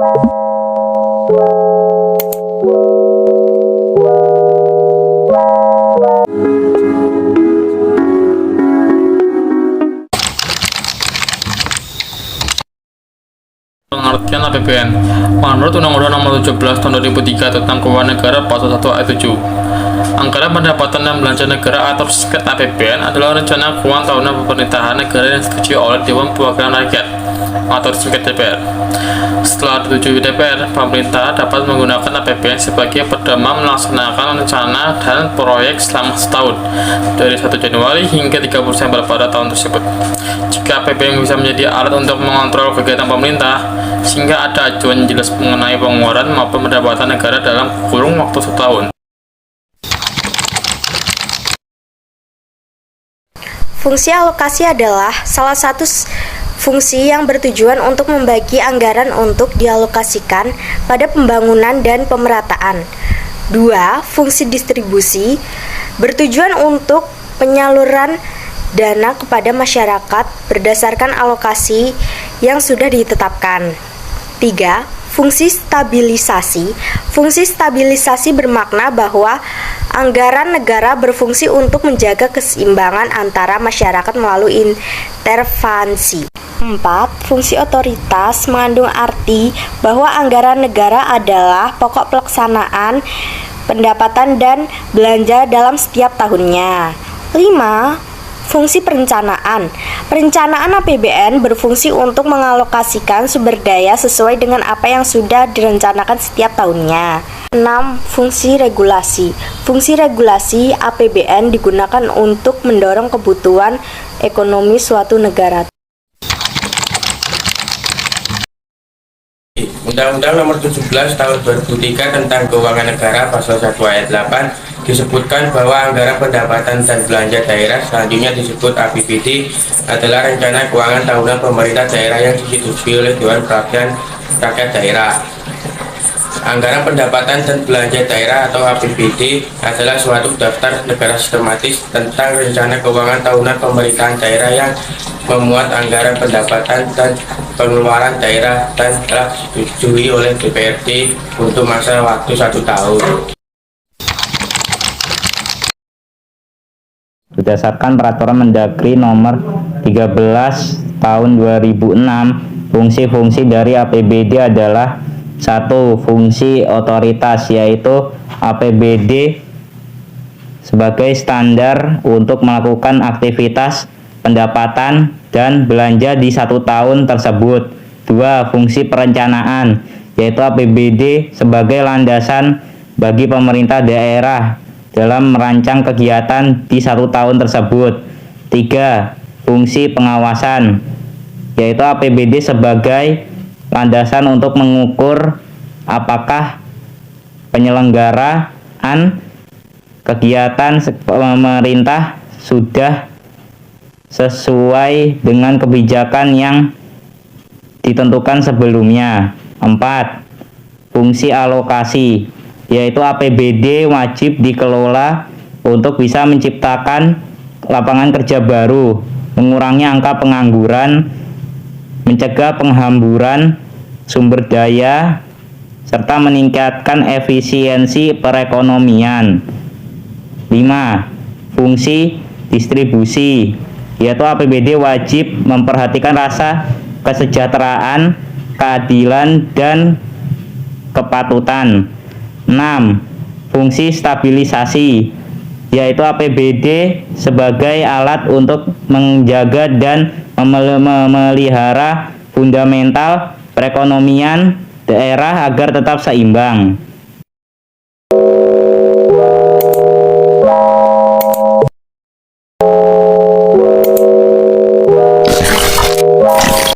Pengertian APBN. Menurut Undang-Undang Nomor 17 Tahun 2003 tentang Keuangan Negara Pasal 1 Ayat 7, anggaran pendapatan dan belanja negara atau sket APBN adalah rencana keuangan tahunan pemerintahan negara yang disetujui oleh Dewan Perwakilan Rakyat atau disingkat DPR. Setelah disetujui DPR, pemerintah dapat menggunakan APBN sebagai pedoman melaksanakan rencana dan proyek selama setahun dari 1 Januari hingga 30 Desember pada tahun tersebut. Jika APBN bisa menjadi alat untuk mengontrol kegiatan pemerintah, sehingga ada acuan jelas mengenai pengeluaran maupun pendapatan negara dalam kurun waktu setahun. Fungsi alokasi adalah salah satu fungsi yang bertujuan untuk membagi anggaran untuk dialokasikan pada pembangunan dan pemerataan. 2. Fungsi distribusi bertujuan untuk penyaluran dana kepada masyarakat berdasarkan alokasi yang sudah ditetapkan. 3. Fungsi stabilisasi. Fungsi stabilisasi bermakna bahwa anggaran negara berfungsi untuk menjaga keseimbangan antara masyarakat melalui intervensi. 4. Fungsi otoritas mengandung arti bahwa anggaran negara adalah pokok pelaksanaan pendapatan dan belanja dalam setiap tahunnya. 5. Fungsi perencanaan. Perencanaan APBN berfungsi untuk mengalokasikan sumber daya sesuai dengan apa yang sudah direncanakan setiap tahunnya. 6. Fungsi regulasi. Fungsi regulasi APBN digunakan untuk mendorong kebutuhan ekonomi suatu negara. Undang-Undang Nomor 17 Tahun 2003 tentang Keuangan Negara Pasal 1 Ayat 8 disebutkan bahwa anggaran pendapatan dan belanja daerah, selanjutnya disebut APBD, adalah rencana keuangan tahunan pemerintah daerah yang disetujui oleh Dewan Perwakilan Rakyat Daerah. Anggaran pendapatan dan belanja daerah atau APBD adalah suatu daftar negara sistematis tentang rencana keuangan tahunan pemerintahan daerah yang memuat anggaran pendapatan dan pengeluaran daerah dan telah disetujui oleh DPRD untuk masa waktu 1 tahun. Berdasarkan Peraturan Mendagri Nomor 13 Tahun 2006, fungsi-fungsi dari APBD adalah 1. Fungsi otoritas, yaitu APBD sebagai standar untuk melakukan aktivitas pendapatan dan belanja di 1 tahun tersebut. 2. Fungsi perencanaan, yaitu APBD sebagai landasan bagi pemerintah daerah dalam merancang kegiatan di 1 tahun tersebut. 3. Fungsi pengawasan, yaitu APBD sebagai landasan untuk mengukur apakah penyelenggaraan kegiatan pemerintah sudah sesuai dengan kebijakan yang ditentukan sebelumnya. 4. Fungsi alokasi, yaitu APBD wajib dikelola untuk bisa menciptakan lapangan kerja baru, mengurangi angka pengangguran, mencegah penghamburan sumber daya, serta meningkatkan efisiensi perekonomian. 5. Fungsi distribusi, yaitu APBD wajib memperhatikan rasa kesejahteraan, keadilan, dan kepatutan. 6. Fungsi stabilisasi, yaitu APBD sebagai alat untuk menjaga dan memelihara fundamental perekonomian daerah agar tetap seimbang.